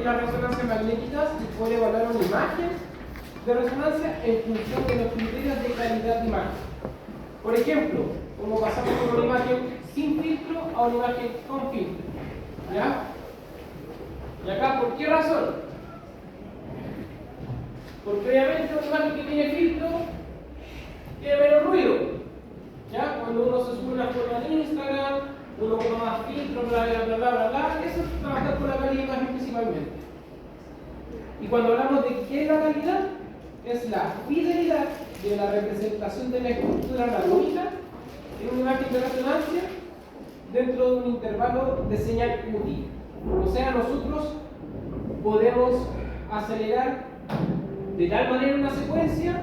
en las resonancias magnéticas y poder evaluar una imagen de resonancia en función de los criterios de calidad de imagen. Por ejemplo, como pasamos de una imagen sin filtro a una imagen con filtro. ¿Ya? ¿Y acá por qué razón? Porque obviamente una imagen que tiene filtro tiene menos ruido. ¿Ya? Cuando uno se sube una foto en Instagram, uno pone más filtros, bla bla bla bla bla, eso es trabajar con la calidad de imagen principalmente. Y cuando hablamos de qué es la calidad, es la fidelidad de la representación de la estructura anatómica en una imagen de resonancia dentro de un intervalo de señal útil. O sea, nosotros podemos acelerar de tal manera una secuencia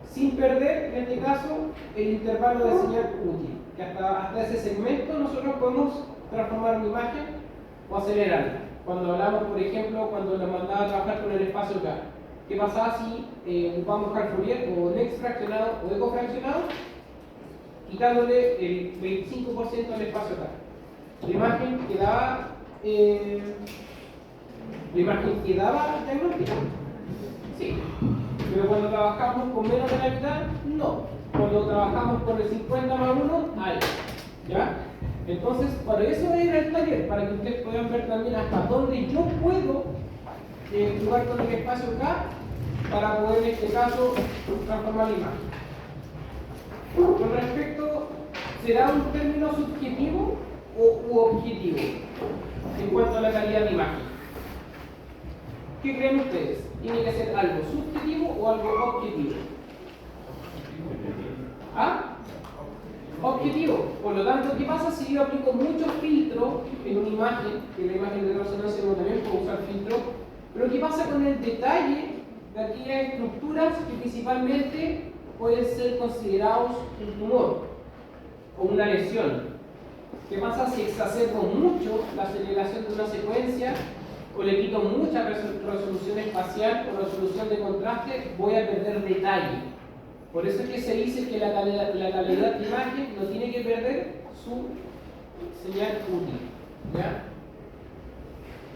sin perder, en este caso, el intervalo de señal útil. Que hasta ese segmento nosotros podemos transformar una imagen o acelerarla. Cuando hablamos, por ejemplo, cuando nos mandaba a trabajar con el espacio K, ¿qué pasaba si ocupamos Hall Fourier o Next fraccionado o Eco fraccionado? Quitándole el 25% del espacio K. La imagen quedaba diagnóstica. Sí. Pero cuando trabajamos con menos de la mitad, no. Cuando trabajamos con el 50 más 1, hay. ¿Ya? Entonces, para eso era el taller, para que ustedes puedan ver también hasta dónde yo puedo jugar con el espacio K para poder, en este caso, transformar la imagen. Con respecto, ¿será un término subjetivo u objetivo en cuanto a la calidad de imagen? ¿Qué creen ustedes? ¿Tiene que ser algo subjetivo o algo objetivo? ¿Ah? Objetivo. Por lo tanto, ¿qué pasa si yo aplico muchos filtros en una imagen? Que la imagen de resonancia no también puedo usar filtros. Pero ¿qué pasa con el detalle de aquellas estructuras que principalmente pueden ser considerados un tumor o una lesión? ¿Qué pasa si exacerbo mucho la aceleración de una secuencia o le quito mucha resolución espacial o resolución de contraste? Voy a perder detalle. Por eso es que se dice que la calidad de imagen no tiene que perder su señal útil. ¿Ya?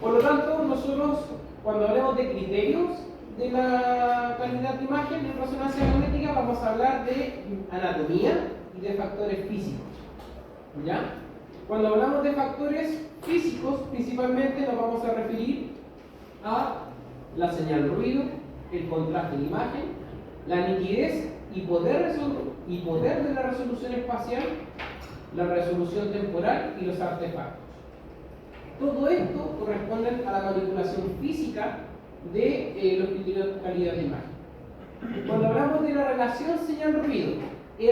Por lo tanto, nosotros, cuando hablemos de criterios de la calidad de imagen en resonancia magnética, vamos a hablar de anatomía y de factores físicos. ¿Ya? Cuando hablamos de factores físicos, principalmente nos vamos a referir a la señal ruido, el contraste de la imagen, la nitidez y poder de la resolución espacial, la resolución temporal y los artefactos. Todo esto corresponde a la manipulación física de los criterios de calidad de imagen. Cuando hablamos de la relación señal-ruido, aquí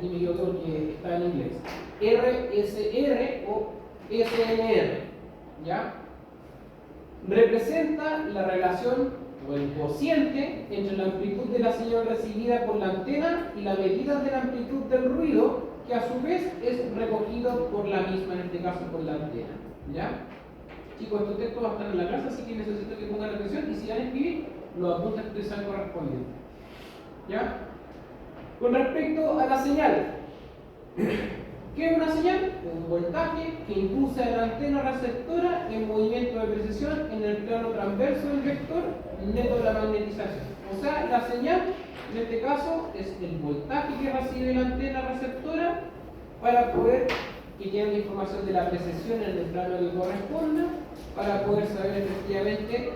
me equivoqué porque está en inglés, RSR o SNR, ¿ya? Representa la relación o el cociente entre la amplitud de la señal recibida por la antena y la medida de la amplitud del ruido, que a su vez es recogido por la misma, en este caso por la antena. ¿Ya? Chicos, estos textos van a estar en la clase, así que necesito que pongan atención y si van a escribir, los apuntes que sean correspondientes. ¿Ya? Con respecto a la señal, ¿qué es una señal? Un voltaje que induce a la antena receptora en movimiento de precesión en el plano transverso del vector neto de la magnetización. O sea, la señal, en este caso, es el voltaje que recibe la antena receptora para poder que tiene la información de la precesión en el plano que corresponda, para poder saber efectivamente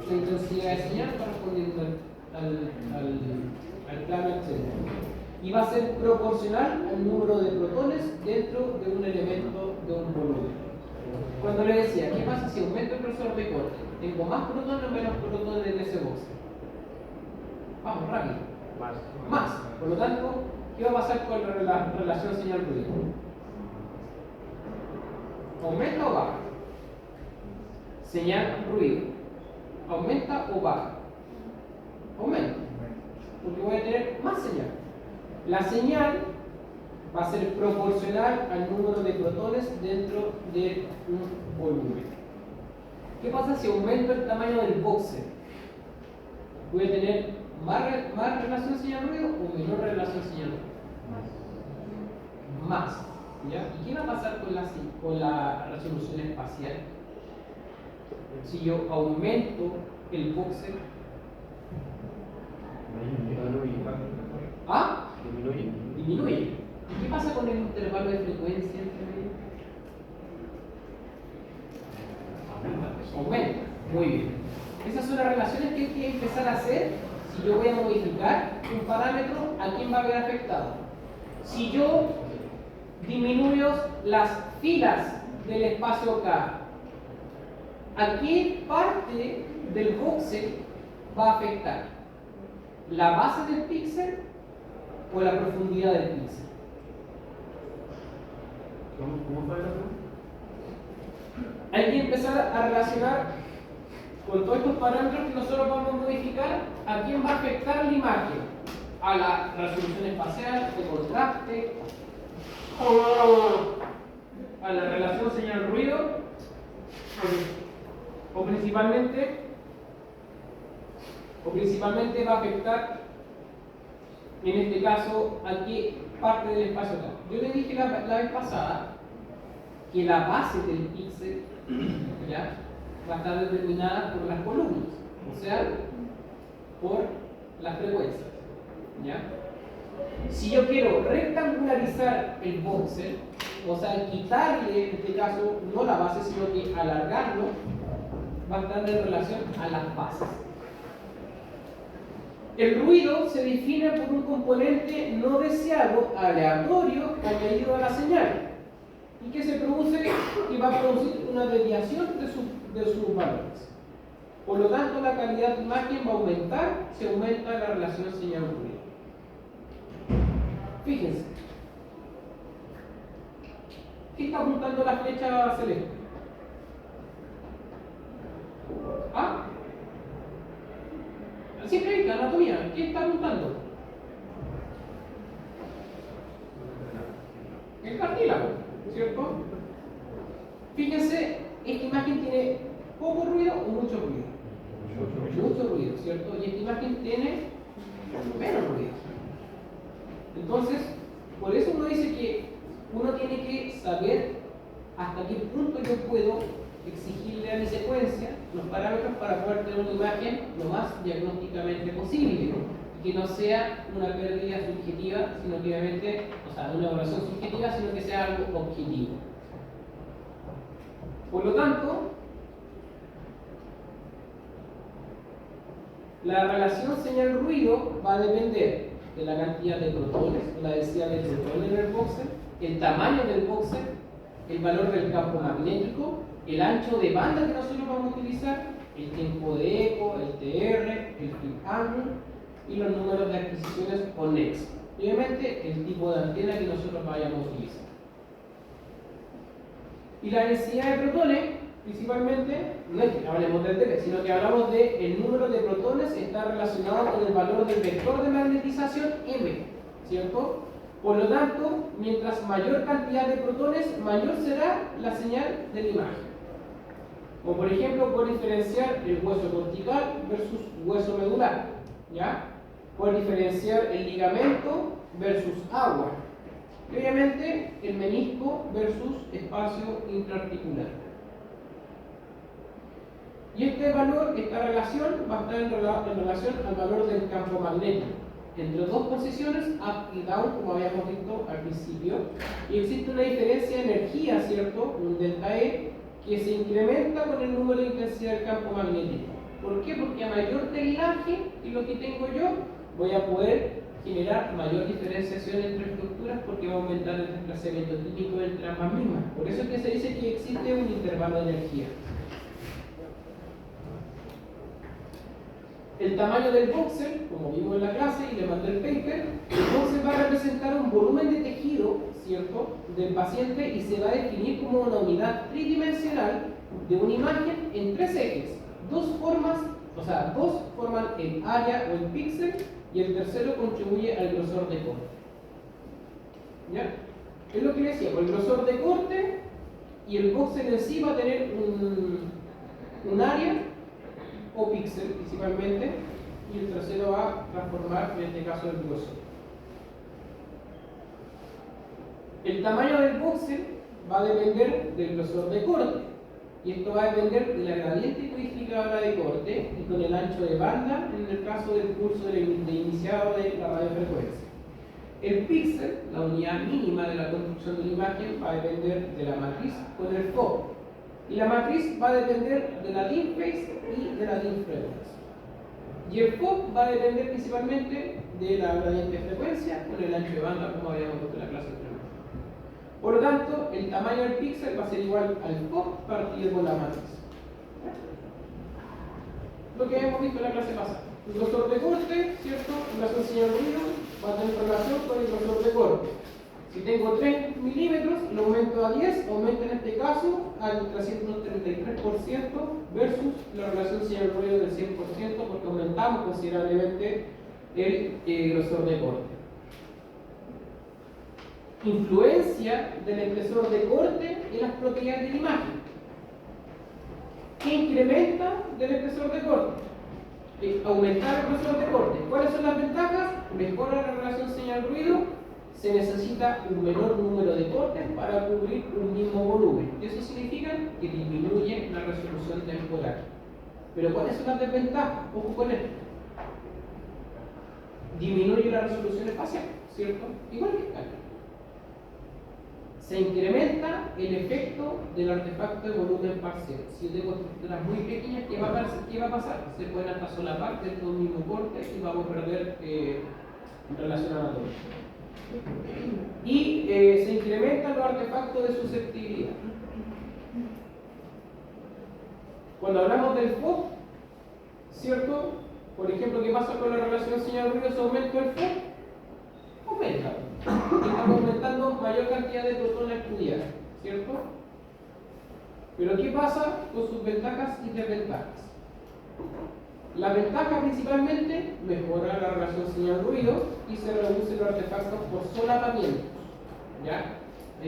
la intensidad de señal correspondiente al plano, etc. Y va a ser proporcional al número de protones dentro de un elemento de un volumen. Cuando le decía, ¿qué pasa si aumento el grosor de corte? ¿Tengo más protones o menos protones en ese box? Vamos, rápido. Más. Por lo tanto, ¿qué va a pasar con la relación señal-ruido? ¿Aumenta o baja? Señal-ruido. ¿Aumenta o baja? Aumenta. Porque voy a tener más señal. La señal va a ser proporcional al número de protones dentro de un volumen. ¿Qué pasa si aumento el tamaño del boxer? ¿Voy a tener más relación señal-ruido o menor relación señal-ruido? Más. ¿Ya? ¿Y qué va a pasar con la resolución espacial? si yo aumento el voxel? ¿Ah? Disminuye. ¿Y qué pasa con el intervalo de frecuencia entre medio? Aumenta. Muy bien. Esas son las relaciones que hay que empezar a hacer si yo voy a modificar un parámetro, ¿a quién va a haber afectado? Si yo disminuyo las filas del espacio K, ¿a qué parte del voxel va a afectar? ¿La base del píxel o la profundidad del píxel? ¿Cómo fue la pregunta? Hay que empezar a relacionar con todos estos parámetros que nosotros vamos a modificar, ¿a quién va a afectar la imagen? A la resolución espacial, de contraste, a la relación señal-ruido, o principalmente va a afectar, en este caso, a qué parte del espacio acá. Yo le dije la vez pasada que la base del píxel, ¿ya?, va a estar determinada por las columnas, o sea, por las frecuencias, ¿ya? Si yo quiero rectangularizar el voxel, o sea, quitarle, en este caso, no la base, sino que alargarlo, va a estar en relación a las bases. El ruido se define por un componente no deseado, aleatorio, añadido a la señal, y que se produce, que va a producir una desviación de sus valores. Por lo tanto, la calidad de imagen va a aumentar si aumenta la relación señal-ruido. Fíjense, ¿qué está apuntando la flecha celeste? ¿Ah? Simple anatomía, ¿qué está apuntando? El cartílago, ¿cierto? Fíjense, esta imagen tiene poco ruido o mucho ruido. Mucho ruido, ¿cierto? Y esta imagen tiene menos ruido. Entonces, por eso uno dice que uno tiene que saber hasta qué punto yo puedo exigirle a mi secuencia los parámetros para poder tener una imagen lo más diagnósticamente posible, y que no sea una pérdida subjetiva, sino que obviamente, o sea, una evaluación subjetiva, sino que sea algo objetivo. Por lo tanto, la relación señal-ruido va a depender de la cantidad de protones, la densidad de protones en el voxel, el tamaño del voxel, el valor del campo magnético, el ancho de banda que nosotros vamos a utilizar, el tiempo de eco, el TR, el flip angle y los números de adquisiciones o NEX. Y obviamente el tipo de antena que nosotros vayamos a utilizar. Y la densidad de protones, principalmente, no es que hablemos del dB, sino que hablamos de el número de protones está relacionado con el valor del vector de magnetización M, ¿cierto? Por lo tanto, mientras mayor cantidad de protones, mayor será la señal de la imagen. Como por ejemplo, por diferenciar el hueso cortical versus hueso medular, ¿ya? Por diferenciar el ligamento versus agua. Y obviamente el menisco versus espacio intraarticular. Y este valor, esta relación, va a estar en relación al valor del campo magnético, entre dos posiciones, up y down, como habíamos visto al principio. Y existe una diferencia de energía, ¿cierto? Un delta E, que se incrementa con el número de intensidad del campo magnético. ¿Por qué? Porque a mayor telaje que lo que tengo yo, voy a poder generar mayor diferenciación entre estructuras porque va a aumentar el desplazamiento típico entre ambas mismas. Por eso es que se dice que existe un intervalo de energía. El tamaño del voxel, como vimos en la clase y le mandé el paper, el voxel va a representar un volumen de tejido, ¿cierto?, del paciente, y se va a definir como una unidad tridimensional de una imagen en tres ejes. Dos forman el área o el píxel, y el tercero contribuye al grosor de corte. ¿Ya? Es lo que decía, el grosor de corte y el voxel en sí va a tener un área o píxel principalmente, y el tercero va a transformar, en este caso, el grosor. El tamaño del voxel va a depender del grosor de corte, y esto va a depender de la gradiente habla de corte y con el ancho de banda en el caso del curso de iniciado de la radiofrecuencia. El píxel, la unidad mínima de la construcción de la imagen, va a depender de la matriz con el foco. Y la matriz va a depender de la dim phase y de la dim frequency. Y el foco va a depender principalmente de la gradiente de frecuencia con el ancho de banda, como habíamos visto en la clase anterior. Por lo tanto, el tamaño del píxel va a ser igual al foco partido por la matriz. Lo que hemos visto en la clase pasada. El grosor de corte, ¿cierto? Relación señal-ruido va a tener relación con el grosor de corte. Si tengo 3 milímetros, lo aumento a 10, aumenta en este caso al 333% versus la relación señal-ruido del 100% porque aumentamos considerablemente el grosor de corte. Influencia del espesor de corte en las propiedades de la imagen. ¿Qué incrementa del espesor de corte? Aumentar el grosor de corte. ¿Cuáles son las ventajas? Mejora la relación señal-ruido. Se necesita un menor número de cortes para cubrir un mismo volumen. Eso significa que disminuye la resolución temporal. Pero ¿cuáles son las desventajas? Ojo con esto. Disminuye la resolución espacial, ¿cierto? Igual que acá. Se incrementa el efecto del artefacto de volumen parcial. Si yo tengo estructuras muy pequeñas, ¿qué va a pasar? Se pueden hasta solapar dentro de un mismo corte y vamos a perder relación anatómica. Y se incrementan los artefactos de susceptibilidad. Cuando hablamos del FOC, ¿cierto? Por ejemplo, ¿qué pasa con la relación señal-ruido? ¿Se aumenta el FOC? Aumenta. Estamos aumentando mayor cantidad de protones estudiados, ¿cierto? Pero ¿qué pasa con sus ventajas y desventajas? La ventaja principalmente mejora la relación señal-ruido y se reducen los artefactos por solapamiento. ¿Ya?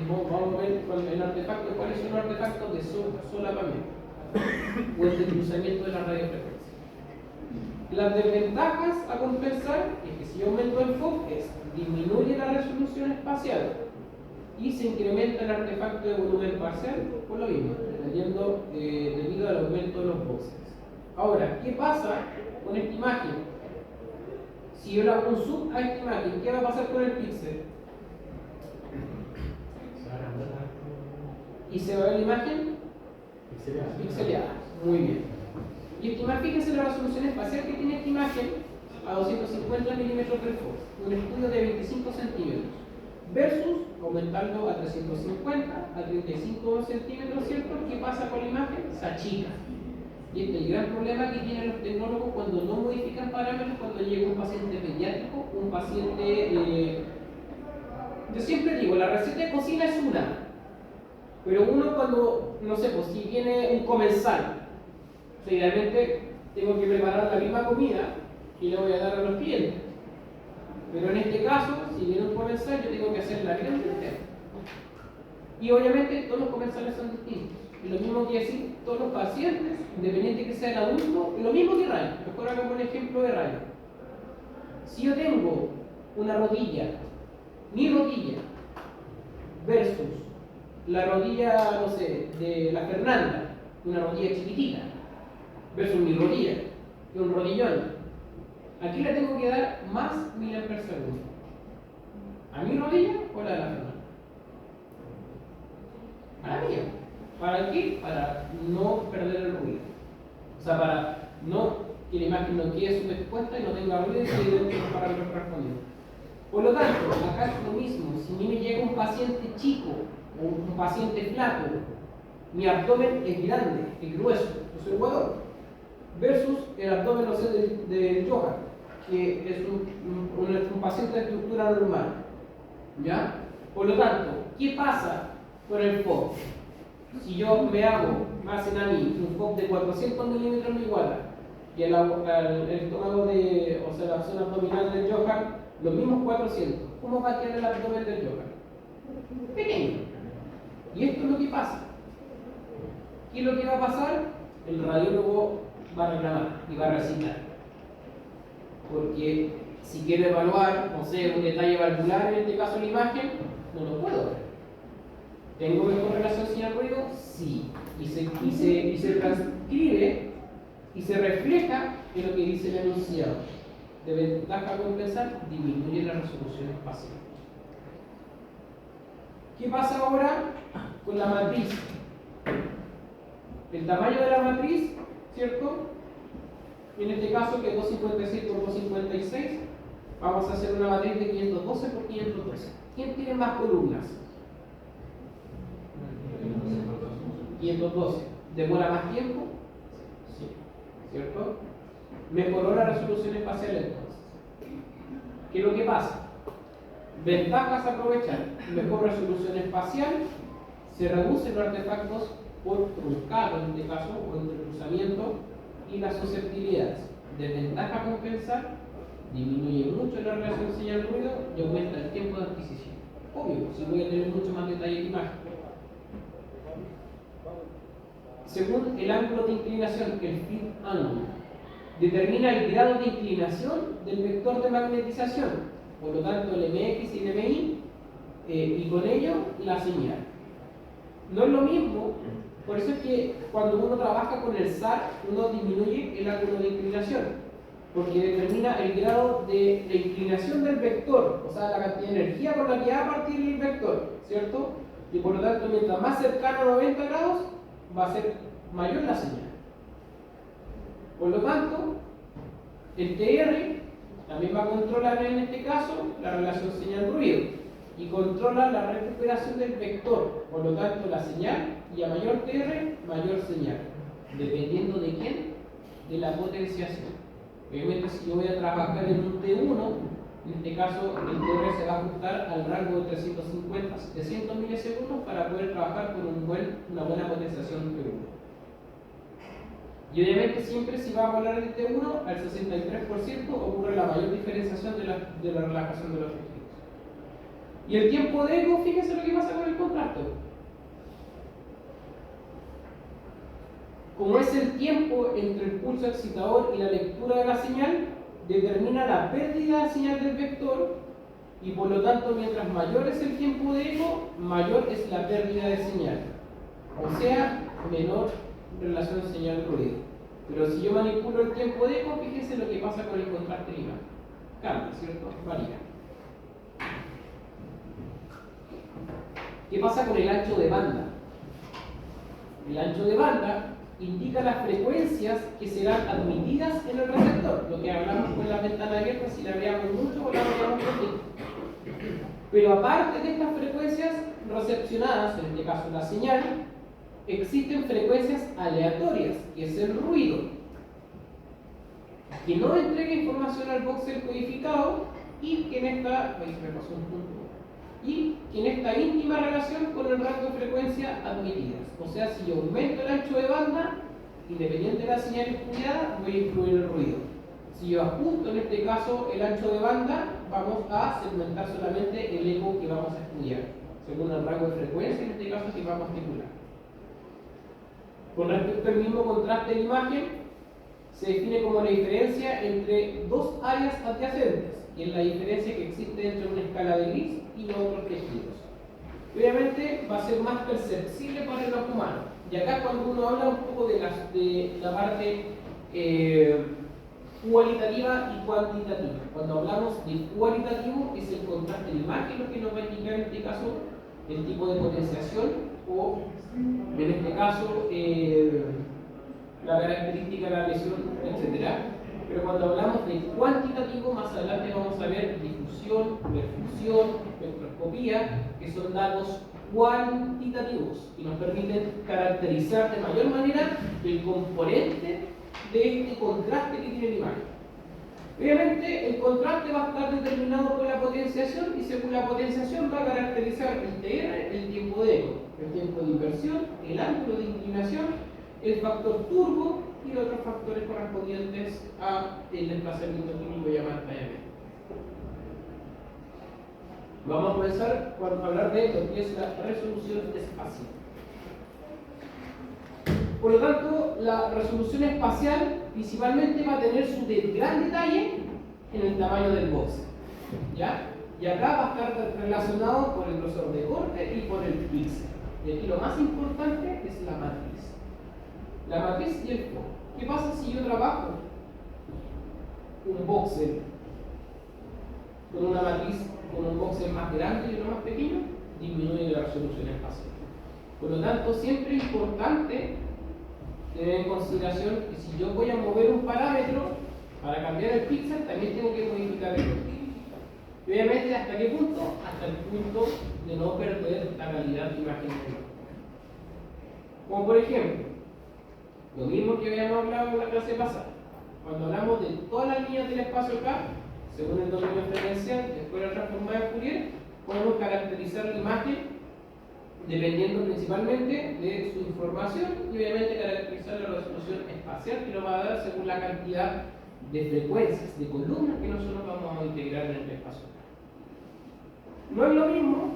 Vamos a ver en artefactos cuáles son los artefactos de solapamiento o el descruzamiento de la radiofrecuencia. Las desventajas a compensar es que si yo aumento el FOC disminuye la resolución espacial y se incrementa el artefacto de volumen parcial por lo mismo, debido al aumento de los voxels. Ahora, ¿qué pasa con esta imagen? Si yo le hago un zoom a esta imagen, ¿qué va a pasar con el píxel? ¿Y se va a ver la imagen? Pixeleada. Muy bien. Y esta imagen, fíjense la resolución espacial que tiene esta imagen a 250 milímetros del foco, un estudio de 25 centímetros, versus aumentarlo a 350, a 35 centímetros, ¿cierto? ¿Qué pasa con la imagen? Se achica. Y este es el gran problema que tienen los tecnólogos cuando no modifican parámetros, cuando llega un paciente pediátrico, un paciente... Yo siempre digo, la receta de cocina es una, pero uno cuando, no sé, pues si viene un comensal, o sea, realmente tengo que preparar la misma comida y le voy a dar a los clientes. Pero en este caso, si viene un comensal, yo tengo que hacer la vida entera. Y obviamente todos los comensales son distintos. Y lo mismo que decir, todos los pacientes, independiente que sea el adulto, lo mismo que rayo. Mejor hagamos un ejemplo de rayo. Si yo tengo una rodilla, mi rodilla, versus la rodilla, no sé, de la Fernanda, una rodilla chiquitita, versus mi rodilla, que es un rodillón, aquí le tengo que dar más miliamperes segundo. ¿A mi rodilla o a la de la Fernanda? A la mía. ¿Para qué? Para no perder el ruido. O sea, para no que la imagen no quede subexpuesta y no tenga ruido y quede dentro de los parámetros correspondientes. Por lo tanto, acá es lo mismo. Si a mí me llega un paciente chico o un paciente flaco, mi abdomen es grande, es grueso, yo soy jugador, versus el abdomen, no sé, de Johan, que es un paciente de estructura normal. ¿Ya? Por lo tanto, ¿qué pasa con el FOC? Si yo me hago, me hacen a mí un FOC de 400 milímetros me iguala y el estómago o sea, la zona abdominal del Johan, los mismos 400, ¿cómo va a quedar el abdomen del Johan? Pequeño. Y esto es lo que pasa. ¿Qué es lo que va a pasar? El radiólogo va a reclamar y va a recitar. Porque si quiero evaluar, no sé, un detalle valvular, en este caso la imagen, no lo puedo ver. ¿Tengo mejor relación señal-ruido? Sí. Y se transcribe y se refleja en lo que dice el enunciado. De ventaja a compensar, disminuye la resolución espacial. ¿Qué pasa ahora con la matriz? El tamaño de la matriz, ¿cierto? En este caso, que es 256 por 256, vamos a hacer una matriz de 512 por 512. ¿Quién tiene más columnas? 512. ¿Demora más tiempo? Sí. ¿Cierto? Mejoró la resolución espacial entonces. ¿Qué es lo que pasa? Ventajas a aprovechar: mejor resolución espacial, se reducen los artefactos por truncado en este caso, o entrecruzamiento, y las susceptibilidades. Desventaja a compensar, disminuye mucho la relación señal-ruido y aumenta el tiempo de adquisición. Obvio, si voy a tener mucho más detalle de imagen. Según el ángulo de inclinación, el field angle, determina el grado de inclinación del vector de magnetización, por lo tanto el MX y el MI, y con ello la señal. No es lo mismo, por eso es que cuando uno trabaja con el SAR, uno disminuye el ángulo de inclinación, porque determina el grado de inclinación del vector, o sea, la cantidad de energía con la que va a partir el vector, ¿cierto? Y por lo tanto, mientras más cercano a 90 grados, va a ser mayor la señal. Por lo tanto, el TR también va a controlar en este caso la relación señal-ruido y controla la recuperación del vector. Por lo tanto, la señal, y a mayor TR, mayor señal. ¿Dependiendo de quién? De la potenciación. Obviamente, si yo voy a trabajar en un T1, en este caso el TR se va a ajustar al rango de 350-700 milisegundos para poder trabajar con una buena potenciación T1. Y obviamente siempre si va a volar el T1 al 63% ocurre la mayor diferenciación de la relajación de los tejidos. Y el tiempo de eco, fíjense lo que pasa con el contraste. Como es el tiempo entre el pulso excitador y la lectura de la señal, determina la pérdida de señal del vector y por lo tanto mientras mayor es el tiempo de eco, mayor es la pérdida de señal. O sea, menor relación señal-ruido. Pero si yo manipulo el tiempo de eco, fíjense lo que pasa con el contraste de imagen. Cambia, ¿cierto? Varía. ¿Qué pasa con el ancho de banda? El ancho de banda indica las frecuencias que serán admitidas en el receptor. Lo que hablamos con la ventana abierta, si la abríamos mucho o la abríamos poquito. Pero aparte de estas frecuencias recepcionadas, en este caso la señal, existen frecuencias aleatorias, que es el ruido, que no entrega información al voxel codificado y que en esta, ahí se me pasó un punto, y que en esta íntima relación con el rango de frecuencia admitidas. O sea, si yo aumento el ancho de banda, independiente de la señal estudiada, voy a incluir el ruido. Si yo ajusto en este caso el ancho de banda, vamos a segmentar solamente el eco que vamos a estudiar, según el rango de frecuencia, en este caso que vamos a articular. Con respecto al mismo contraste de imagen, se define como la diferencia entre dos áreas adyacentes, y es la diferencia que existe entre una escala de gris y los otros tejidos. Obviamente va a ser más perceptible para el ojo humano. Y acá cuando uno habla un poco de la parte cualitativa y cuantitativa. Cuando hablamos de cualitativo es el contraste de imagen lo que nos va a indicar en este caso el tipo de potenciación o en este caso la característica de la lesión, etc. Pero cuando hablamos de cuantitativo, más adelante vamos a ver difusión, perfusión, espectroscopía, que son datos cuantitativos y nos permiten caracterizar de mayor manera el componente de este contraste que tiene la imagen. Obviamente el contraste va a estar determinado por la potenciación y según la potenciación va a caracterizar el TR, el tiempo de eco, el tiempo de inversión, el ángulo de inclinación, el factor turbo y los otros factores correspondientes al desplazamiento químico y amantallamiento. Vamos a comenzar a hablar de lo que es la resolución espacial. Por lo tanto, la resolución espacial principalmente va a tener su gran detalle en el tamaño del boxer, ¿ya? Y acá va a estar relacionado con el grosor de corte y con el píxel. Y aquí lo más importante es la matriz. La matriz y el foco. ¿Qué pasa si yo trabajo un voxel con una matriz, con un voxel más grande y uno más pequeño? Disminuye la resolución espacial. Por lo tanto, siempre es importante tener en consideración que si yo voy a mover un parámetro para cambiar el píxel, también tengo que modificar el otro. Y obviamente, ¿hasta qué punto? Hasta el punto de no perder la calidad de imagen del otro. Como por ejemplo, lo mismo que habíamos hablado en la clase pasada. Cuando hablamos de todas las líneas del espacio K, según el dominio exponencial, después de la transformada de Fourier, podemos caracterizar la imagen dependiendo principalmente de su información y obviamente caracterizar la resolución espacial que nos va a dar según la cantidad de frecuencias, de columnas que nosotros vamos a integrar en el espacio K. No es lo mismo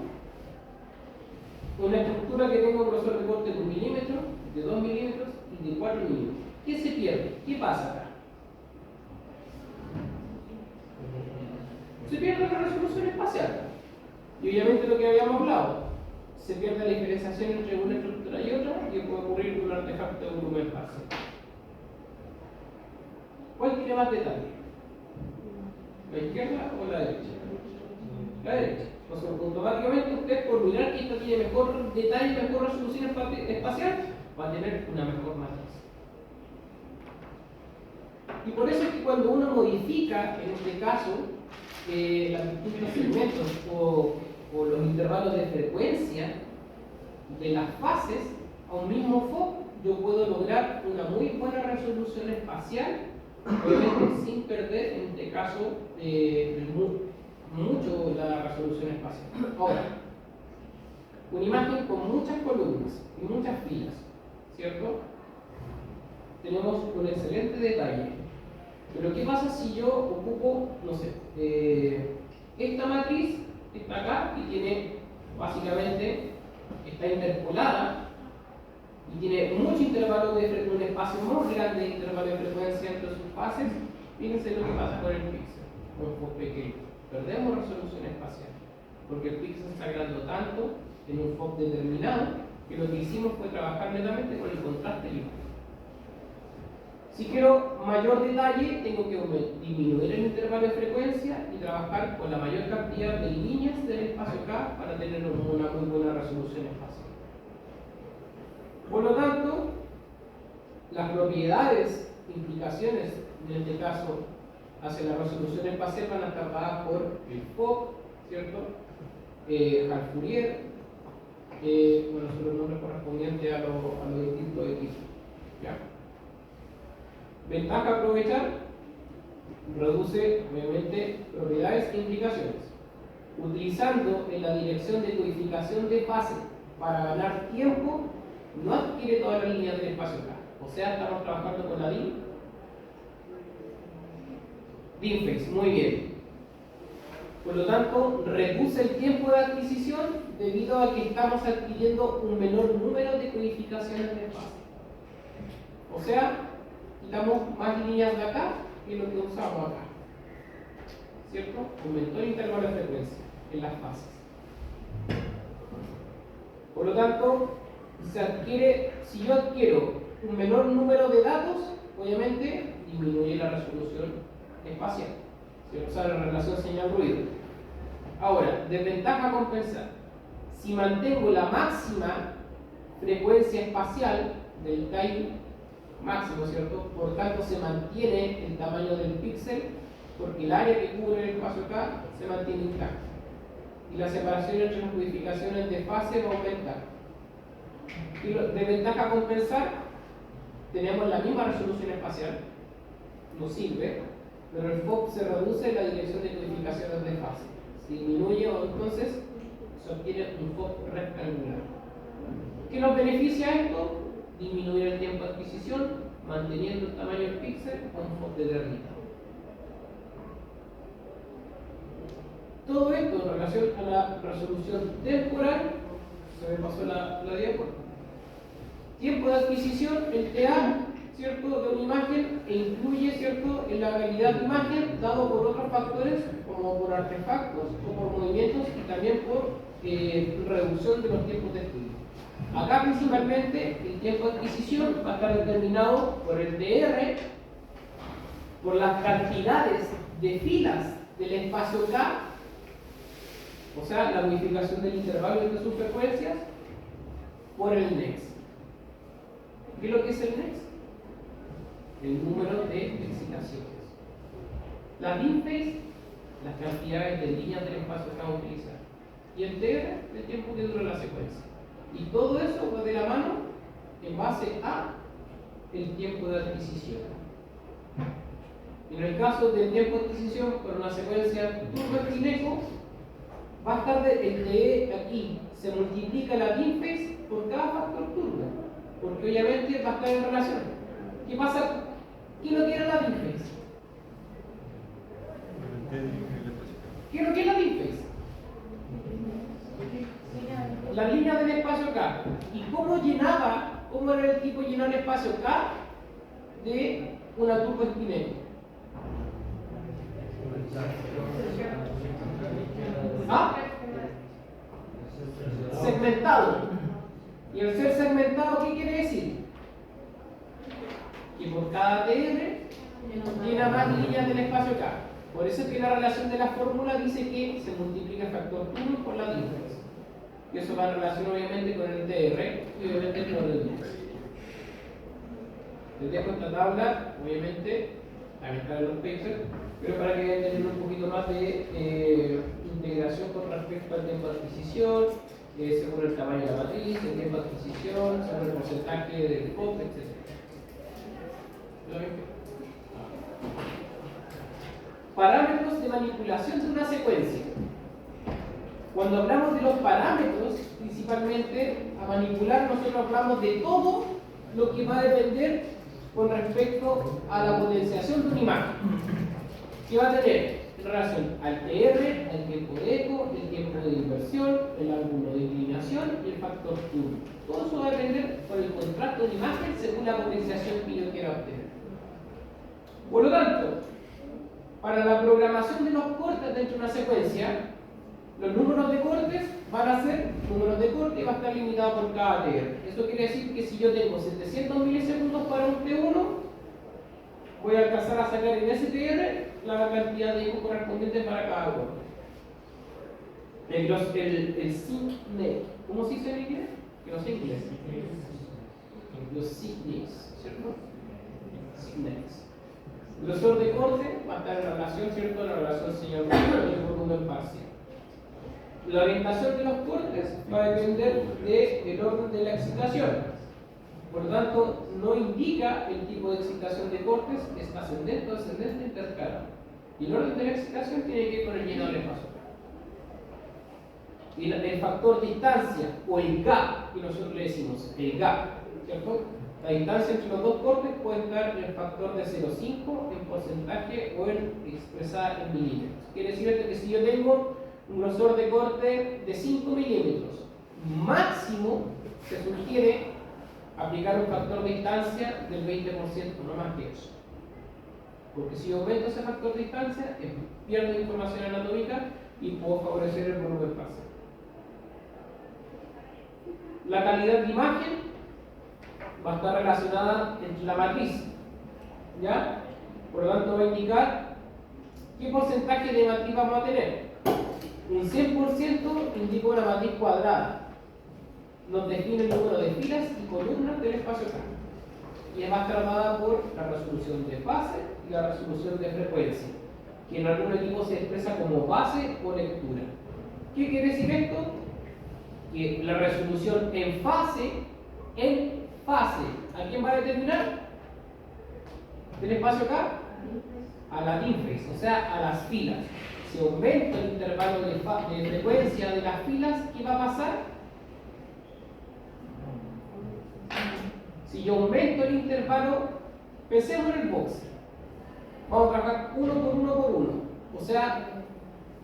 una estructura que tenga un grosor de corte de 1 milímetro, de 2 milímetros y de 4 milímetros. ¿Qué se pierde? ¿Qué pasa acá? Se pierde la resolución espacial. Y obviamente lo que habíamos hablado, se pierde la diferenciación entre una estructura y otra y puede ocurrir un artefacto de volumen parcial. ¿Cuál tiene más detalle? ¿La izquierda o la derecha? La derecha. Entonces, automáticamente usted, por mirar que esta tiene mejor detalle, mejor resolución espacial, va a tener una mejor matriz. Y por eso es que cuando uno modifica, en este caso, los distintos segmentos o los intervalos de frecuencia de las fases a un mismo foco, yo puedo lograr una muy buena resolución espacial, obviamente sin perder, en este caso, mucho la resolución espacial. Ahora, una imagen con muchas columnas y muchas filas, ¿cierto? Tenemos un excelente detalle. Pero ¿qué pasa si yo ocupo, no sé, esta matriz está acá y tiene, básicamente, está interpolada y tiene mucho intervalo de un espacio muy grande de intervalo de frecuencia entre sus fases? Fíjense lo que pasa con el píxel, un foco pequeño. Perdemos resolución espacial, porque el píxel está agrandando tanto en un foco determinado que lo que hicimos fue trabajar netamente con el contraste libre. Si quiero mayor detalle, tengo que disminuir el intervalo de frecuencia y trabajar con la mayor cantidad de líneas del espacio K para tener una muy buena resolución espacial. Por lo tanto, las propiedades, implicaciones, en este caso, hacia la resolución espacial van a estar dadas por el Fock, ¿cierto? Hall-Fourier, bueno, son los nombres correspondientes a los distintos equipos. ¿Ya? Ventaja a aprovechar, reduce obviamente propiedades e implicaciones. Utilizando en la dirección de codificación de fase para ganar tiempo, no adquiere todas las líneas del espacio K. O sea, estamos trabajando con la DIMFEX, muy bien. Por lo tanto, reduce el tiempo de adquisición debido a que estamos adquiriendo un menor número de codificaciones de fase. O sea, quitamos más líneas de acá que lo que usamos acá, ¿cierto? Aumentó el intervalo de frecuencia en las fases. Por lo tanto, si yo adquiero un menor número de datos, obviamente disminuye la resolución espacial, ¿cierto? O sea, la relación señal-ruido. Ahora, desventaja a compensar. Si mantengo la máxima frecuencia espacial del time máximo, ¿cierto? Por tanto, se mantiene el tamaño del píxel porque el área que cubre el espacio K se mantiene intacta. Y la separación entre las codificaciones de fase va a aumentar. Y de ventaja a compensar, tenemos la misma resolución espacial, nos sirve, pero el FOC se reduce en la dirección de codificaciones de fase. Se disminuye o entonces se obtiene un FOC rectangular. ¿Qué nos beneficia esto? Disminuir el tiempo de adquisición, manteniendo el tamaño del píxel a un FOC determinado. Todo esto en relación a la resolución temporal, se me pasó la diapositiva. Tiempo de adquisición, el TA, ¿cierto?, de una imagen e incluye, ¿cierto?, en la calidad de imagen dado por otros factores como por artefactos o por movimientos y también por reducción de los tiempos de estudio. Acá principalmente el tiempo de adquisición va a estar determinado por el TR, por las cantidades de filas del espacio K, o sea, la modificación del intervalo entre sus frecuencias, por el next. ¿Qué es lo que es el next? El número de excitaciones. La mean phase, las cantidades de líneas del espacio K a utilizar. Y el TR, el tiempo que dura la secuencia. Y todo eso va de la mano en base a el tiempo de adquisición. En el caso del tiempo de adquisición con una secuencia turbo-equineco, va a estar el TE aquí, se multiplica la mean phase por cada factor turbo, porque obviamente va a estar en relación. ¿Qué pasa? ¿Quién no quiere la mean phase? ¿Qué no quiere la mean phase? La línea del espacio K. ¿Y cómo era el tipo llenar el espacio K de una turbo espineco? ¿Ah? Segmentado. Y al ser segmentado, ¿qué quiere decir? Que por cada TR llena más líneas del espacio K. Por eso es que la relación de la fórmula dice que se multiplica el factor 1 por la diferencia. Y eso va en relación obviamente con el TR y obviamente con el next. Les dejo esta tabla, obviamente, a estar en los papers, pero para que vayan teniendo un poquito más de integración con respecto al tiempo de adquisición, según el tamaño de la matriz, el tiempo de adquisición, según el porcentaje de pop, etc. Parámetros de manipulación de una secuencia. Cuando hablamos de los parámetros, principalmente a manipular, nosotros hablamos de todo lo que va a depender con respecto a la potenciación de una imagen. ¿Qué va a tener? En relación al TR, al tiempo de eco, el tiempo de inversión, el ángulo de inclinación y el factor turbo. Todo eso va a depender por el contraste de una imagen según la potenciación que yo quiera obtener. Por lo tanto, para la programación de los cortes dentro de una secuencia, los números de cortes van a ser números de corte y va a estar limitado por cada TR. Eso quiere decir que si yo tengo 700 milisegundos para un T1, voy a alcanzar a sacar en ese TR la cantidad de eco correspondiente para cada corte. El SYNC-NET, ¿cómo se dice en inglés? Que no sé inglés. Los SYNC-NETs, ¿cierto? SYNC-NETs. El grosor de corte va a estar en relación, ¿cierto? La relación señal del volumen parcial. La orientación de los cortes va a depender del orden de la excitación. Por lo tanto, no indica el tipo de excitación de cortes, es ascendente o descendente intercalado. Y el orden de la excitación tiene que ver con el llenado del espacio. Y el factor distancia o el gap, que nosotros le decimos, el gap, ¿cierto? La distancia entre los dos cortes puede estar en el factor de 0,5 en porcentaje o expresada en milímetros. Quiere decir que si yo tengo un grosor de corte de 5 milímetros máximo, se sugiere aplicar un factor de distancia del 20%, no más que eso. Porque si yo aumento ese factor de distancia, pierdo información anatómica y puedo favorecer el volumen parcial. La calidad de imagen va a estar relacionada entre la matriz, ¿ya? Por lo tanto, va a indicar qué porcentaje de matriz vamos a tener. Un 100% indica una matriz cuadrada. Nos define el número de filas y columnas del espacio K. Y va a estar dada por la resolución de fase y la resolución de frecuencia, que en algún equipo se expresa como base o lectura. ¿Qué quiere decir esto? Que la resolución en fase, ¿a quién va a determinar? ¿Del espacio K? A la ínfex, o sea, a las filas. Si aumenta el intervalo de frecuencia de las filas, ¿qué va a pasar? Si yo aumento el intervalo, pensemos en el box. Vamos a trabajar uno por uno. O sea,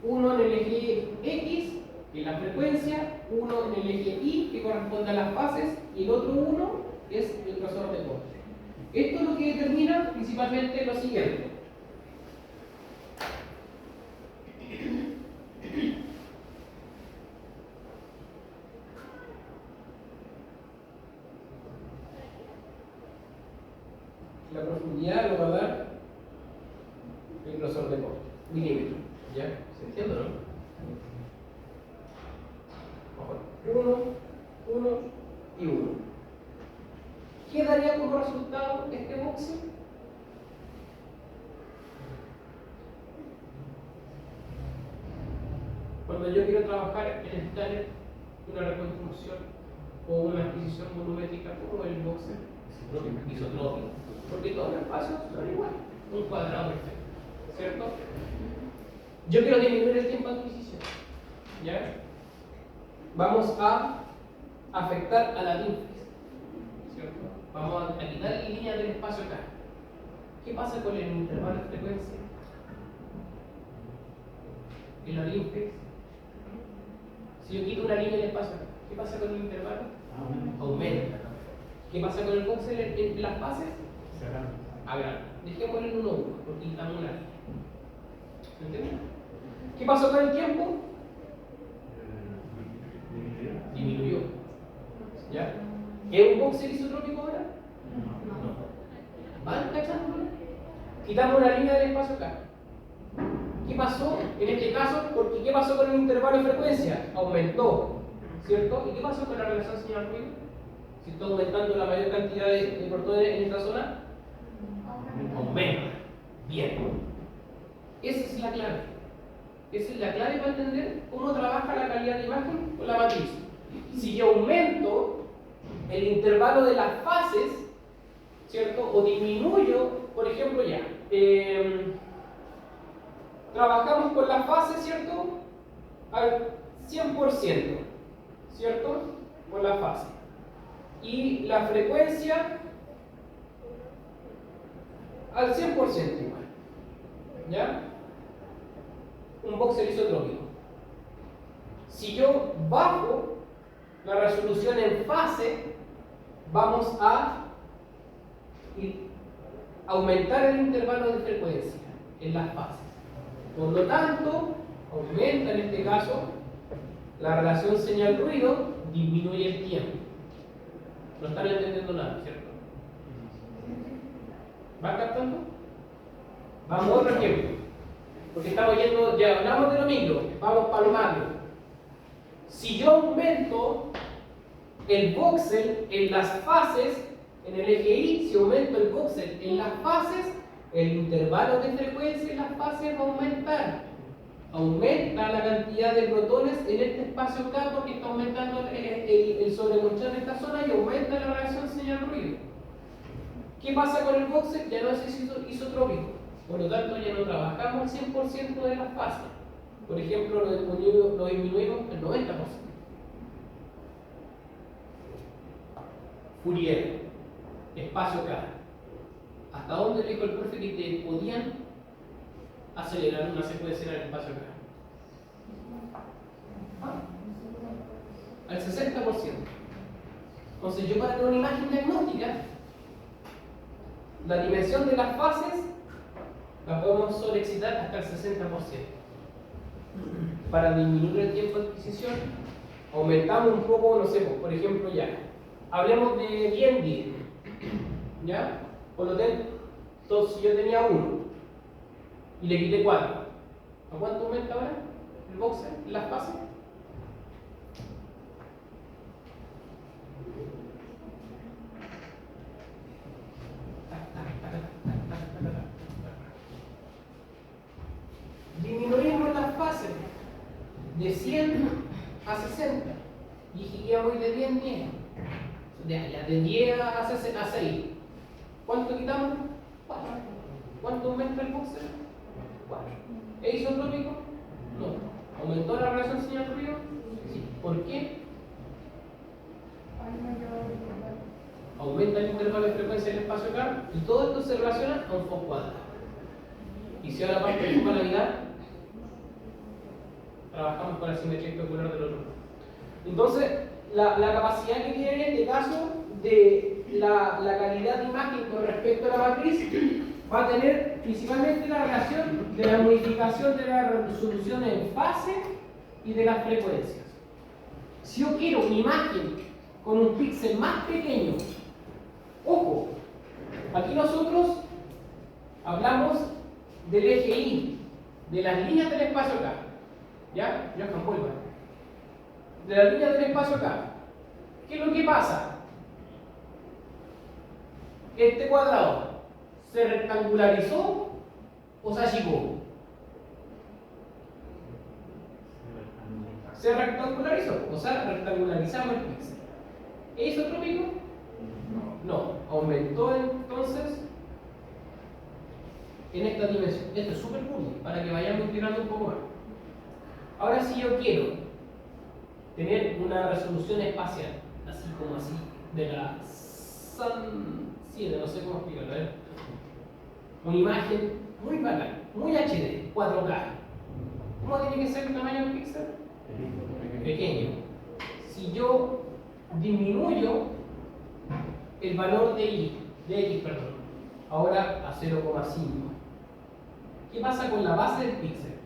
uno en el eje X, que es la frecuencia, uno en el eje Y, que corresponde a las fases, y el otro uno es el grosor de corte. Esto es lo que determina principalmente lo siguiente. calidad lo va a dar el grosor de corte, milímetros. ¿Ya? ¿Se entiende, no? Uno, uno y uno. ¿Qué daría como resultado este boxe? Cuando yo quiero trabajar en escáner una reconstrucción o una adquisición volumétrica como el boxe isotrópico, porque todos los espacios son iguales, un cuadrado perfecto, ¿cierto? Yo quiero disminuir el tiempo de adquisición, ¿ya? Vamos a afectar a la linfis, ¿cierto? Vamos a quitar línea del espacio acá. ¿Qué pasa con el intervalo de frecuencia? En la linfis, si yo quito una línea del espacio acá, ¿qué pasa con el intervalo? Aumenta. ¿Qué pasa con el voxel en las fases? Se agranda. Agranda. Dejémoslo en 1-1, porque quitamos una línea. ¿Entiendes? ¿Qué pasó con el tiempo? Disminuyó. ¿Ya? ¿Es un boxer isotrópico ahora? No. ¿Van cachando? Quitamos una línea del espacio acá. ¿Qué pasó en este caso? Porque ¿qué pasó con el intervalo de frecuencia? Aumentó, ¿cierto? ¿Y qué pasó con la relación señal-ruido? Si está aumentando la mayor cantidad de protones en esta zona, aumenta. Bien. Esa es la clave. Esa es la clave para entender cómo trabaja la calidad de imagen con la matriz. Si yo aumento el intervalo de las fases, ¿cierto? O disminuyo, por ejemplo, ya. Trabajamos con las fases, ¿cierto? Al 100%, ¿cierto? Con la fase. Y la frecuencia al 100% igual. ¿Ya? Un boxer isotrópico. Si yo bajo la resolución en fase, vamos a aumentar el intervalo de frecuencia en las fases. Por lo tanto, aumenta en este caso la relación señal-ruido, disminuye el tiempo. No están entendiendo nada, ¿cierto? ¿Van captando? Vamos a otro ejemplo. Porque estamos yendo, ya hablamos de lo micro, vamos para lo macro. Si yo aumento el voxel en las fases, en el eje Y, si aumento el voxel en las fases, el intervalo de frecuencia en las fases va a aumentar. Aumenta la cantidad de protones en este espacio K porque está aumentando el sobreconchar de esta zona y aumenta la relación señal-ruido. ¿Qué pasa con el voxel? Ya no es isotrópico. Por lo tanto, ya no trabajamos el 100% de las fases. Por ejemplo, lo disminuimos el 90%. Fourier, espacio K. ¿Hasta dónde dijo el profe que te podían acelerar una secuencia en el espacio K? Al 60%. Entonces, yo para tener una imagen diagnóstica, la dimensión de las fases la podemos sobreexcitar hasta el 60%. Para disminuir el tiempo de adquisición, aumentamos un poco, no sé, por ejemplo, ya. Hablemos de bien 10. ¿Ya? Por lo tanto, si yo tenía 1 y le quité 4, ¿a cuánto aumenta ahora el boxer en las fases? Disminuimos las fases de 100 a 60 y quitamos de 10 en 10. De 10 a 6. ¿Cuánto quitamos? 4. ¿Cuánto aumenta el boxer? 4. ¿Es isotrópico? No. ¿Aumentó la relación señal-ruido? Sí. ¿Por qué? Aumenta el intervalo de frecuencia en el espacio K y todo esto se relaciona a un foco cuadrado. Y si ahora parte de focalidad, trabajamos con la simetría especular del otro lado. Entonces, la capacidad que tiene en este caso de la calidad de imagen con respecto a la matriz va a tener principalmente la relación de la modificación de la resolución en fase y de las frecuencias. Si yo quiero una imagen con un píxel más pequeño, ojo, aquí nosotros hablamos del eje Y, de las líneas del espacio acá. ¿Ya? Johan, vuelva. De las líneas del espacio acá. ¿Qué es lo que pasa? Este cuadrado se rectangularizó o se achicó. Se rectangularizó, o sea, rectangularizamos el píxel. ¿Es isotrópico? No, aumentó entonces en esta dimensión. Esto es súper útil para que vayamos integrando un poco más. Ahora, si yo quiero tener una resolución espacial, así como así, de la Sun 7, no sé cómo explicarlo, ¿eh? Una imagen muy bacana, muy HD, 4K. ¿Cómo tiene que ser el tamaño del píxel? Pequeño. Si yo disminuyo el valor de X, ahora a 0,5, ¿qué pasa con la base del píxel?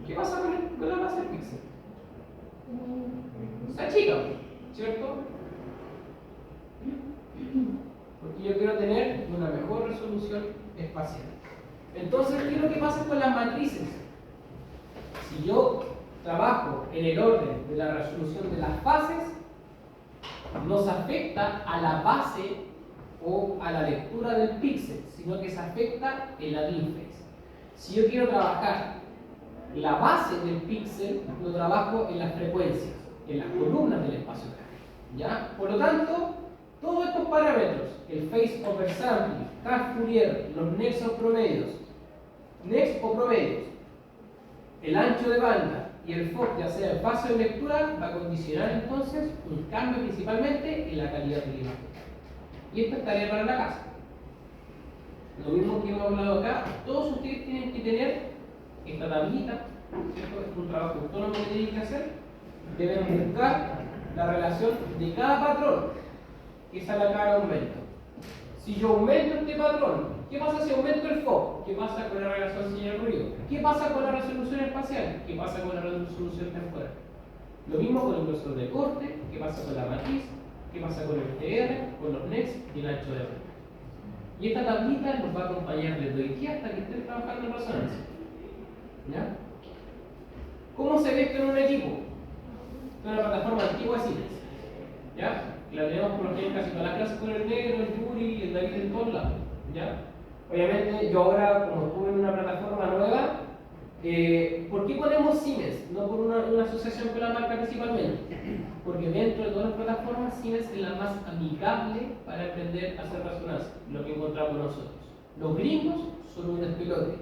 ¿Qué pasa con la base del píxel? Se achica, ¿cierto? Porque yo quiero tener una mejor resolución espacial. Entonces, ¿qué es lo que pasa con las matrices? Si yo trabajo en el orden de la resolución de las fases, no se afecta a la base o a la lectura del píxel, sino que se afecta en la interface. Si yo quiero trabajar la base del píxel, lo trabajo en las frecuencias, en las columnas del espacio K. ¿Ya? Por lo tanto, todos estos parámetros, el phase over sampling, K Fourier, los nexos promedios, nex o promedios, el ancho de banda y el FOV, ya sea el paso de lectura, va a condicionar entonces un cambio principalmente en la calidad de la imagen. Y esto es tarea para la casa. Lo mismo que hemos hablado acá, todos ustedes tienen que tener esta tablita, ¿cierto? Es un trabajo autónomo que tienen que hacer. Deben buscar la relación de cada patrón que sale a cada aumento. Si yo aumento este patrón, ¿qué pasa si aumento el FOV? ¿Qué pasa con la relación señal-ruido? ¿Qué pasa con la resolución espacial? ¿Qué pasa con la resolución temporal? Lo mismo con el grosor de corte, ¿qué pasa con la matriz? ¿Qué pasa con el TR, con los NEX y el ancho de banda? Y esta tablita nos va a acompañar desde hoy día hasta que estén trabajando en resonancia. ¿Ya? ¿Cómo se ve esto en un equipo? En una plataforma antigua Siemens. ¿Ya? La tenemos por lo general casi todas las clases con el negro, el Yuri, el David en todos lados. ¿Ya? Obviamente, yo ahora, como estuve en una plataforma nueva, ¿por qué ponemos Siemens? No por una asociación con la marca principalmente. Porque dentro de todas las plataformas, Siemens es la más amigable para aprender a hacer resonancia, lo que encontramos nosotros. Los gringos son un despelote.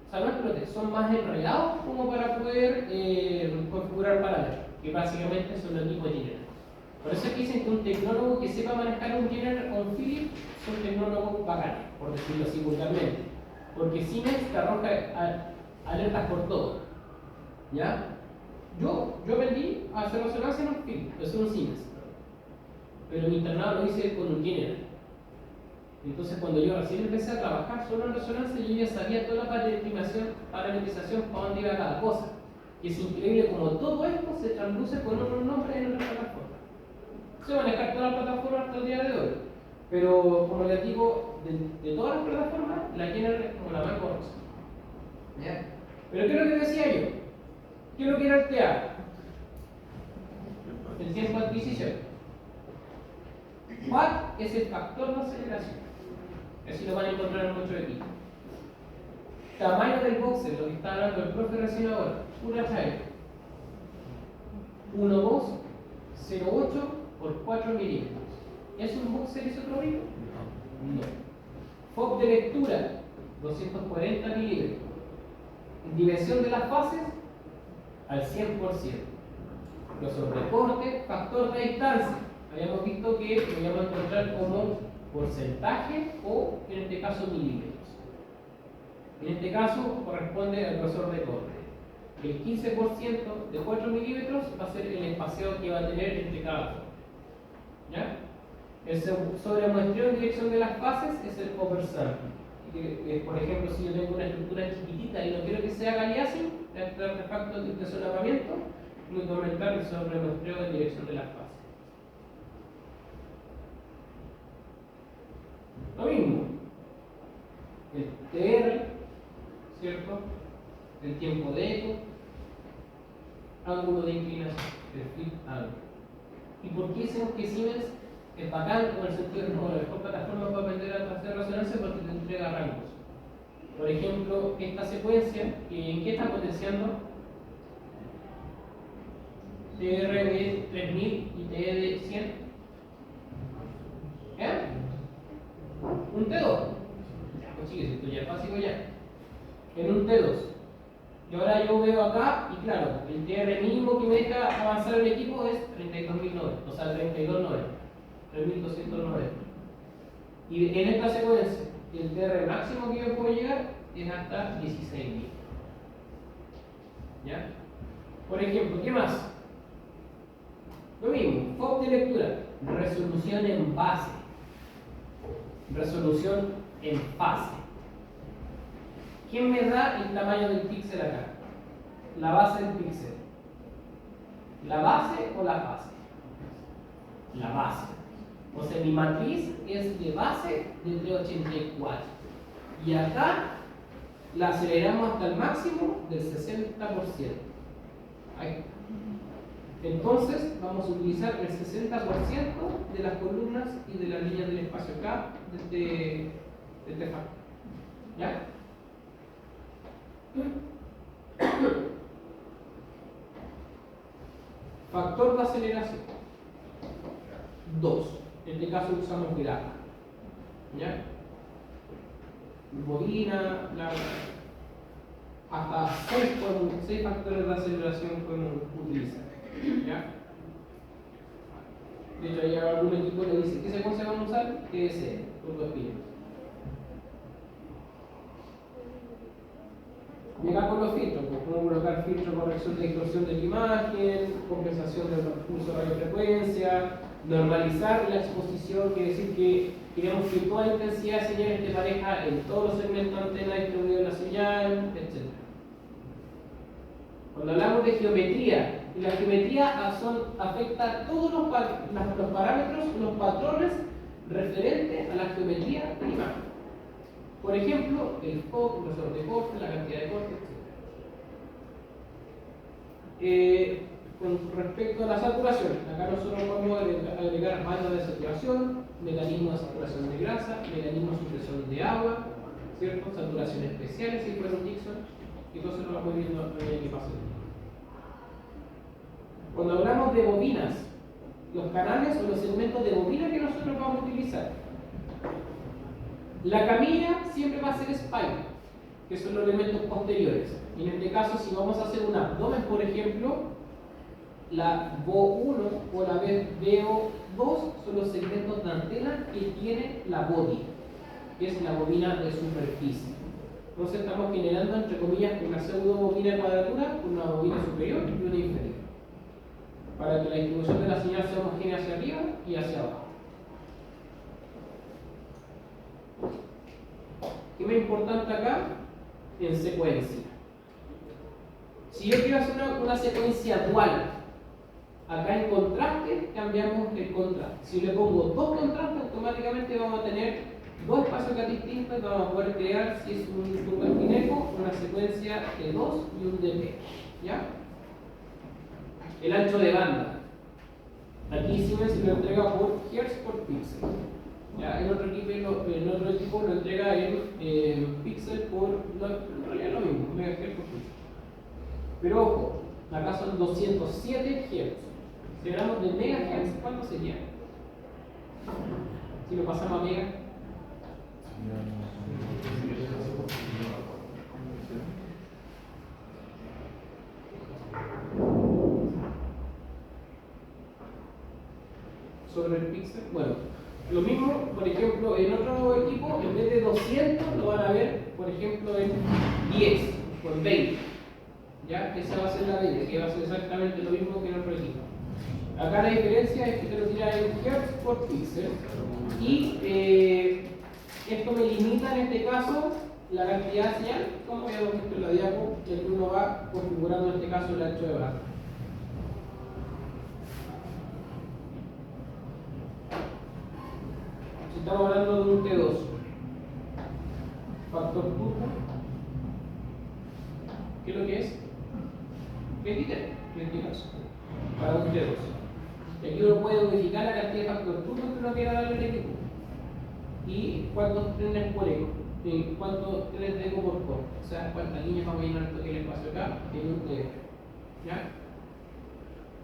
O sea, no despelote, son más enredados como para poder configurar parámetros, que básicamente son los tipos general. Por eso es que dicen que un tecnólogo que sepa manejar un General o un Philips son tecnólogos bacanes, por decirlo así vulgarmente. Porque Siemens te arroja alertas por todo. ¿Ya? Yo aprendí a hacer resonancia en un Philips, en un Siemens. Pero mi internado lo hice con un General. Entonces, cuando yo recién empecé a trabajar solo en resonancia, yo ya sabía toda la parametrización para dónde iba cada cosa. Y es increíble como todo esto se traduce con otros nombres en otras plataformas. Se manejar todas las plataformas hasta el día de hoy. Pero, como les digo, de todas las plataformas, la General es como la más conocida. ¿Ya? Pero, ¿qué es lo que decía yo? ¿Qué es lo que era el TA? El tiempo de adquisición. Watt es el factor de aceleración. Así lo van a encontrar en muchos equipos. Tamaño del boxer, lo que está hablando el profe recién ahora, una chave. 1208 por 4 milímetros. ¿Es un boxer isotrópico? No. FOV de lectura, 240 milímetros. Dimensión de las fases, al 100%. Grosor de corte, factor de distancia. Habíamos visto que lo íbamos a encontrar como porcentaje o, en este caso, milímetros. En este caso, corresponde al grosor de corte. El 15% de 4 milímetros va a ser el espaciado que va a tener entre cada forma. ¿Ya? El sobremuestreo en dirección de las fases es el oversampling. Por ejemplo, si yo tengo una estructura chiquitita y no quiero que sea aliasing, este artefacto de solapamiento, tengo que aumentar el sobremuestreo en dirección de las fases. mismo. El TR, ¿cierto? El tiempo de eco, ángulo de inclinación, el flip angle. ¿Y por qué decimos que Siemens es bacán con el sentido de la mejor plataforma para aprender a hacer resonancia? Porque te entrega rangos. Por ejemplo, esta secuencia, ¿en qué está potenciando? TR de 3000 y TE de 100. ¿Eh? Un T2. Pues sí, esto ya es básico ya. En un T2. Y ahora yo veo acá, y claro, el TR mínimo que me deja avanzar el equipo es 32.090, o sea, 3290, 3290. Y en esta secuencia, el TR máximo que yo puedo llegar es hasta 16.000. ¿Ya? Por ejemplo, ¿qué más? Lo mismo, FOB de lectura, resolución en base, resolución en fase. ¿Quién me da el tamaño del píxel acá? La base del píxel. ¿La base o la fase? La base. O sea, mi matriz es de base de 384. Y acá la aceleramos hasta el máximo del 60%. Ahí. Entonces vamos a utilizar el 60% de las columnas y de las líneas del espacio acá de este factor. ¿Ya? Factor de aceleración 2. En este caso usamos grafo. ¿Ya? Bobina, hasta 6 factores de aceleración podemos utilizar. ¿Ya? De hecho, hay algún equipo que le dice ¿qué secuencia vamos a usar? TS, por 2 pinos. Y acá con los filtros, pues podemos colocar filtro, corrección de distorsión de la imagen, compensación del pulso de radiofrecuencia, normalizar la exposición, quiere decir que queremos que toda la intensidad de señal esté pareja en todos los segmentos de antena distribuidos en la señal, etc. Cuando hablamos de geometría, y la geometría afecta a todos los parámetros, los patrones referentes a la geometría de la imagen. Por ejemplo, el FOC, los de corte, la cantidad de corte, etc. Con respecto a la saturación, acá nosotros podemos agregar bandas de saturación, mecanismos de saturación de grasa, mecanismos de supresión de agua, ¿cierto? Saturación especiales si fuera un Dixon, y todo eso lo vamos viendo a medida que pase. Cuando hablamos de bobinas, los canales o los segmentos de bobina que nosotros vamos a utilizar, la camilla siempre va a ser spike, que son los elementos posteriores. Y en este caso, si vamos a hacer un abdomen, por ejemplo, la BO1 o la BO2 son los segmentos de antena que tiene la body, que es la bobina de superficie. Entonces estamos generando, entre comillas, una pseudo bobina de cuadratura, una bobina superior y una inferior, para que la distribución de la señal sea homogénea hacia arriba y hacia abajo. ¿Qué me importante acá? En secuencia. Si yo quiero hacer una secuencia dual, acá en contraste cambiamos el contraste. Si le pongo 2 contrastes, automáticamente vamos a tener 2 espacios acá distintos y vamos a poder crear, si es un superfineco, una secuencia de 2 y un DP. ¿Ya? El ancho de banda. Aquí Siemens lo entrega por Hertz por píxel. Ya, en otro equipo lo entrega en píxel por, en realidad lo mismo, megahertz por píxel. Pero ojo, acá son 207 Hz. Si hablamos de megahertz, ¿cuánto sería? Si lo pasamos a mega. Sobre el píxel, bueno, lo mismo, por ejemplo, en otro equipo, en vez de 200, lo van a ver, por ejemplo, en 10 o en 20. ¿Ya? Esa va a ser la media, que va a ser exactamente lo mismo que en otro equipo. Acá la diferencia es que te lo tira en Hz por píxel y esto me limita en este caso la cantidad de señal, como ya hemos visto en la diapo, que uno va configurando en este caso el ancho de banda. Si estamos hablando de un T2, factor turbo, ¿qué es lo que es? 23, 22, para un T2. Y aquí uno puede modificar la cantidad de factor turbo que uno quiera darle al equipo. Y cuántos trenes por eco, cuántos trenes de eco por core, o sea, cuántas líneas vamos a llenar el espacio acá en un TF. ¿Ya?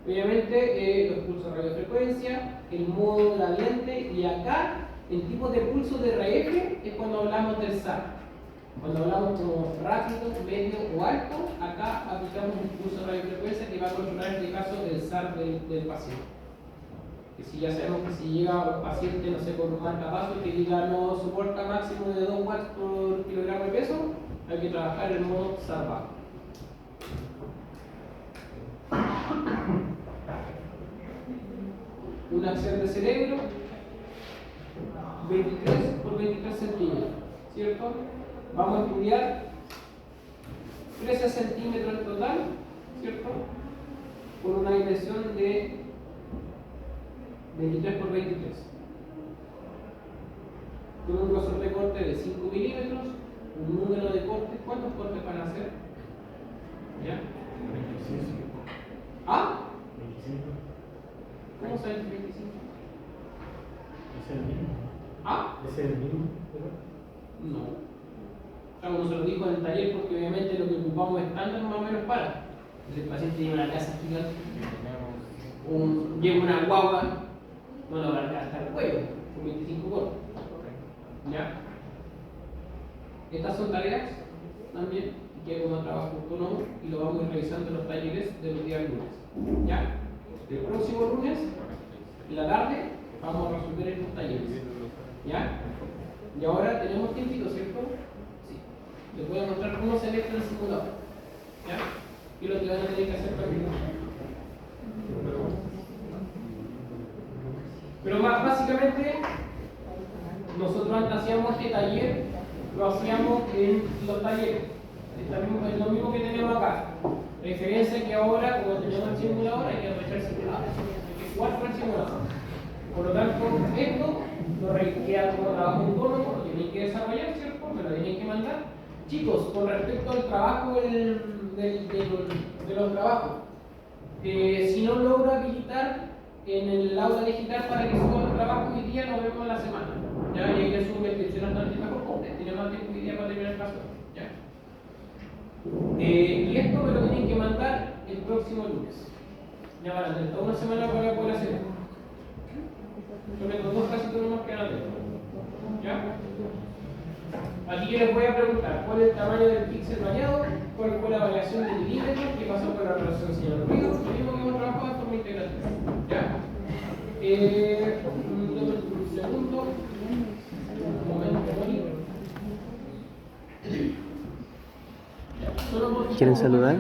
Obviamente, los pulsos de radiofrecuencia, el modo gradiente, y acá, en tipos de pulso de RF, es cuando hablamos del SAR. Cuando hablamos como rápido, medio o alto, acá aplicamos un pulso de radiofrecuencia que va a controlar en este caso el SAR del paciente. Que si ya sabemos que si llega un paciente, no sé, con un marcapasos que diga no soporta máximo de 2 watts por kilogramo de peso, hay que trabajar en modo SAR bajo. Un axel de cerebro, 23 por 23 centímetros, ¿cierto? Vamos a estudiar 13 centímetros en total, ¿cierto? Por una dimensión de 23 por 23. Con un grosor de corte de 5 milímetros, un número de cortes. ¿Cuántos cortes van a hacer? ¿Ya? 25. ¿Ah? 25. ¿Cómo sabes 25? ¿Es el mismo? ¿Ah? ¿Es el mismo? No. Claro, uno se lo dijo en el taller porque obviamente lo que ocupamos estándar más o menos para. Entonces el paciente tiene una casa gigante, lleva una guagua, no lo va a alcanzar el cuello, con 25 cortes. ¿Ya? Estas son tareas también que como trabajo autónomo y lo vamos a ir revisando en los talleres de los días lunes. ¿Ya? El próximo lunes, en la tarde, vamos a resolver estos talleres. ¿Ya? Y ahora tenemos tiempito, ¿cierto? Sí. Les voy a mostrar cómo se mete en el simulador. ¿Ya? Y lo que van a tener que hacer también. Pero básicamente, nosotros antes hacíamos este taller, lo hacíamos en los talleres. Es lo mismo que tenemos acá. La diferencia es que ahora, como tenemos el simulador, hay que aprovechar el simulador. Hay que jugar con el simulador. Por lo tanto, esto lo queda como trabajo autónomo, lo tienen que desarrollar, ¿cierto? Me lo tienen que mandar. Chicos, con respecto al trabajo de los trabajos, si no logro habilitar en el aula digital para que suba los trabajos hoy día, nos vemos en la semana. Ya, y ahí le subo mi inscripción hasta el mejor completo. Tiene más tiempo hoy día para terminar el caso. ¿Ya? Y esto me lo tienen que mandar el próximo lunes. Ya van a tener toda una semana para poder hacer esto. Yo tengo 2 casitos nomás que no tengo. ¿Ya? Aquí yo les voy a preguntar cuál es el tamaño del píxel variado, cuál fue la variación de milímetros, qué pasó con la relación señal-ruido, lo mismo que hemos trabajado de forma integrativa. ¿Ya? Un segundo. Un momento, bonito. ¿Quieren saludar?